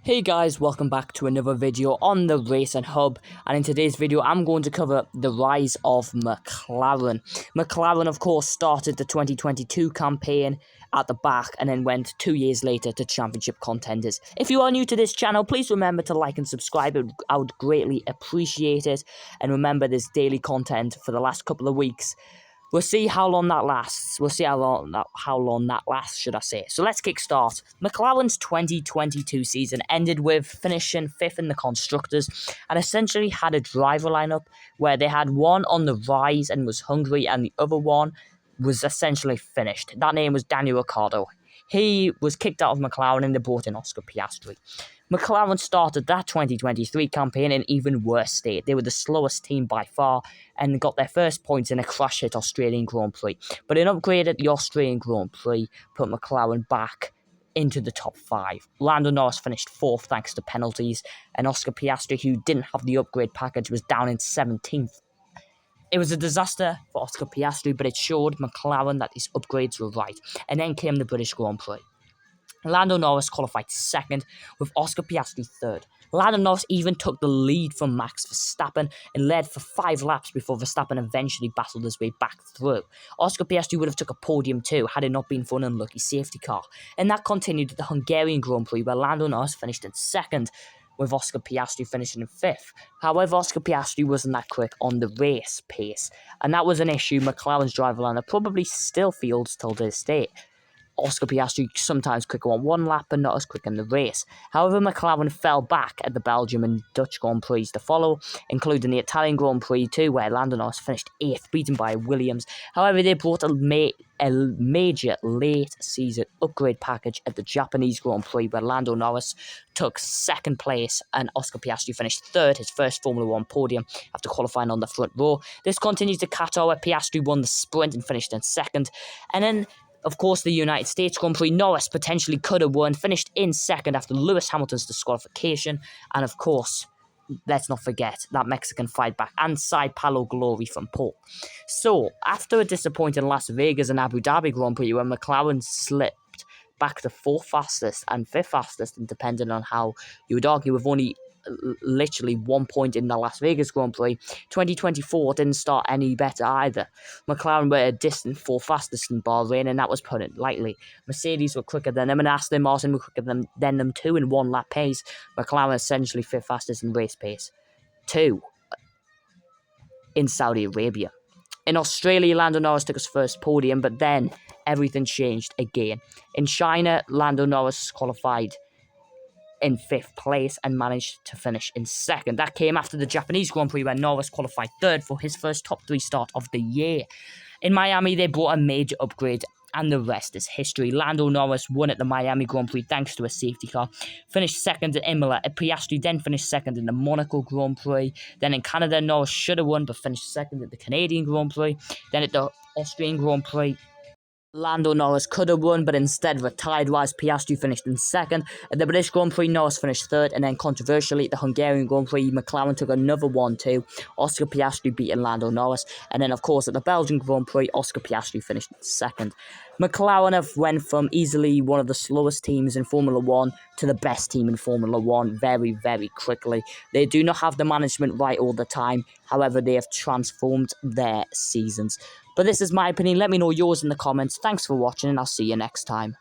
Hey guys, welcome back to another video on the Race and Hub, and in today's video I'm going to cover the rise of McLaren. McLaren of course started the 2022 campaign at the back and then went 2 years later to championship contenders. If you are new to this channel, please remember to like and subscribe, I would greatly appreciate it, and remember there's daily content for the last couple of weeks. We'll see how long that lasts. We'll see how long that lasts, should I say. So let's kickstart. McLaren's 2022 season ended with finishing 5th in the Constructors and essentially had a driver lineup where they had one on the rise and was hungry, and the other one was essentially finished. That name was Daniel Ricciardo. He was kicked out of McLaren and they brought in Oscar Piastri. McLaren started that 2023 campaign in even worse state. They were the slowest team by far and got their first points in a crash-hit Australian Grand Prix. But an upgrade at the Australian Grand Prix put McLaren back into the top 5. Lando Norris finished 4th thanks to penalties, and Oscar Piastri, who didn't have the upgrade package, was down in 17th. It was a disaster for Oscar Piastri, but it showed McLaren that these upgrades were right. And then came the British Grand Prix. Lando Norris qualified 2nd, with Oscar Piastri 3rd. Lando Norris even took the lead from Max Verstappen and led for 5 laps before Verstappen eventually battled his way back through. Oscar Piastri would have took a podium too had it not been for an unlucky safety car. And that continued to the Hungarian Grand Prix, where Lando Norris finished in 2nd, with Oscar Piastri finishing in 5th. However, Oscar Piastri wasn't that quick on the race pace, and that was an issue McLaren's driver lineup probably still feels till this day. Oscar Piastri sometimes quicker on one lap and not as quick in the race. However, McLaren fell back at the Belgium and Dutch Grand Prix to follow, including the Italian Grand Prix too, where Lando Norris finished 8th, beaten by Williams. However, they brought a major late-season upgrade package at the Japanese Grand Prix, where Lando Norris took 2nd place and Oscar Piastri finished 3rd, his first Formula 1 podium after qualifying on the front row. This continues to Qatar, where Piastri won the sprint and finished in 2nd. And then, of course, the United States Grand Prix, Norris potentially could have won, finished in 2nd after Lewis Hamilton's disqualification. And of course, let's not forget that Mexican fight back and Sao Paulo glory from pole. So, after a disappointing Las Vegas and Abu Dhabi Grand Prix, where McLaren slipped back to 4th fastest and 5th fastest, and depending on how you would argue, with only literally 1 point in the Las Vegas Grand Prix, 2024 didn't start any better either. McLaren were a distant 4th fastest in Bahrain, and that was put it lightly. Mercedes were quicker than them, and Aston Martin were quicker than them too in 1 lap pace. McLaren essentially 5th fastest in race pace. 2 in Saudi Arabia. In Australia, Lando Norris took his first podium, but then everything changed again. In China, Lando Norris qualified in 5th place and managed to finish in 2nd. That came after the Japanese Grand Prix, where Norris qualified 3rd for his first top 3 start of the year. In Miami, they brought a major upgrade, and the rest is history. Lando Norris won at the Miami Grand Prix thanks to a safety car, finished 2nd at Imola. Piastri then finished 2nd in the Monaco Grand Prix. Then in Canada, Norris should have won but finished 2nd at the Canadian Grand Prix. Then at the Austrian Grand Prix, Lando Norris could have won, but instead retired, whilst Piastri finished in 2nd. At the British Grand Prix, Norris finished 3rd, and then controversially, at the Hungarian Grand Prix, McLaren took another 1-2. Oscar Piastri beating Lando Norris, and then, of course, at the Belgian Grand Prix, Oscar Piastri finished in 2nd. McLaren have went from easily one of the slowest teams in Formula 1 to the best team in Formula 1 very, very quickly. They do not have the management right all the time. However, they have transformed their seasons. But this is my opinion. Let me know yours in the comments. Thanks for watching, and I'll see you next time.